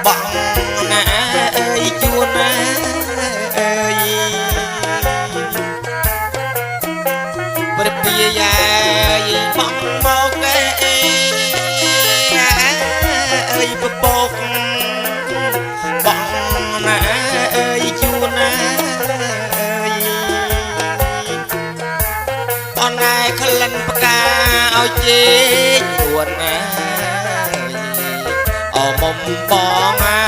បងណាអើយជួនណាអើយព្រះពាយាយបងមកអើយពពកបងណាអើយជួនណាអើយអនឯក្លិនផ្កាឲ្យជេកពួនណាអមុំបងហើ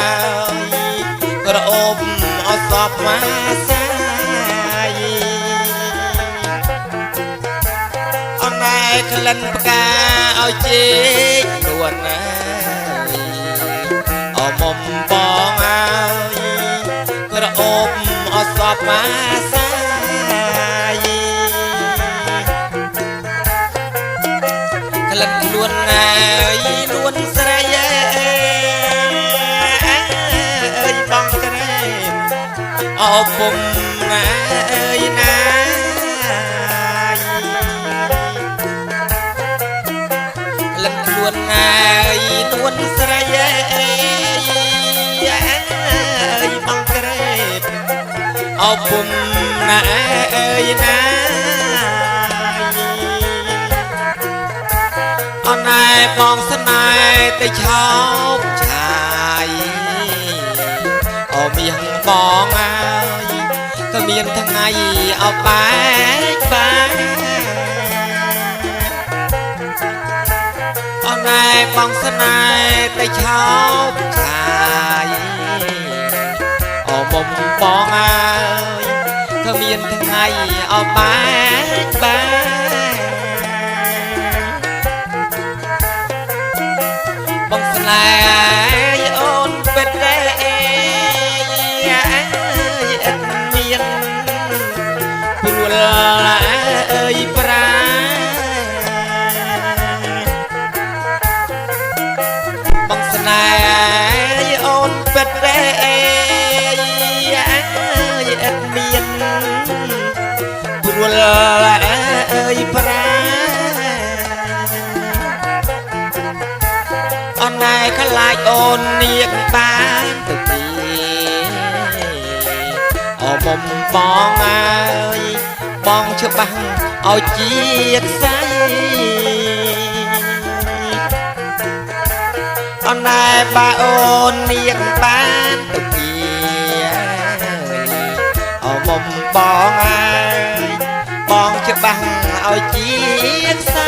យក្រអូបអសពមកសាយអនឯក្លិនផ្កាឲ្យជេកពួនណាអមុំបងហើយក្រអូបអសពមកសាយក្លិនខ្លួនណាយនួនស្រីអើយបងក្រែអពុំណាអើយណាក្លិនខ្លួនណាយនួនស្រីអើយបងក្រែអពុំណាអើយណាអនឯបងស្នេហ៍ទៅឆោបឆាយអមៀងបងហើយក៏មានថ្ងៃអោបែកបានអនឯបងស្នេហ៍ទៅឆោបឆាយអមុំបងហើយក៏មានថ្ងៃអោបែកបានបងស្នេហ៍អូនពេតរេអត់មានព្រួលអើយប្រាបងស្នេហ៍អូនពេតរេអត់មានព្រួលអើយប្រាអនឯខ្លាចអូននៀកបានទៅទីអមុំបងអើយបងច្បាស់ឲ្យជាខ្សែអនឯបើអូននៀកបានទៅទីអមុំបងអើយបងច្បាស់ឲ្យជាខ្សែ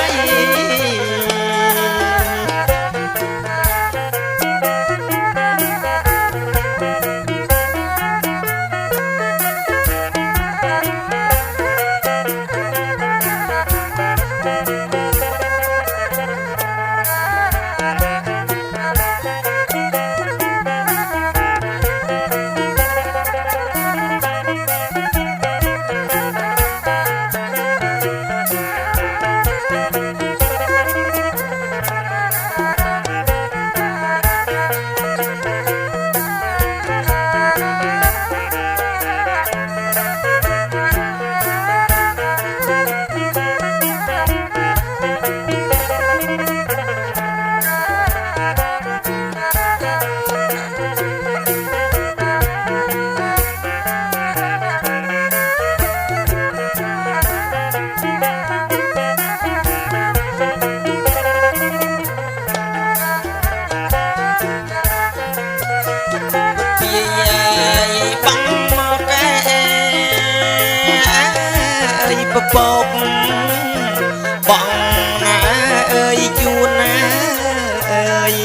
ពពកបងណាអើយជួនណាអើយ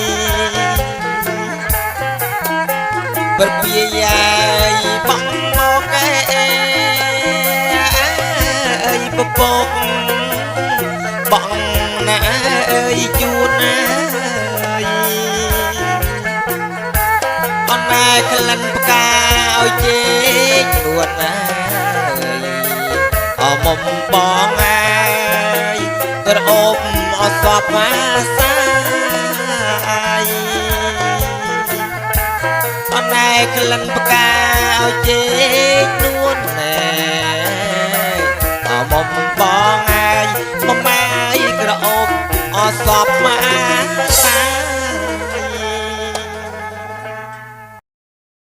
ព្រះពាយាយបងមកអើយពពកបងណាអើយជួនណាអើយអនឯក្លិនផ្កាឲ្យជេកនួនណាអមុំបងអើយក្រអូបអសពមកសាយអនឯក្លិនផ្កាឲ្យជេ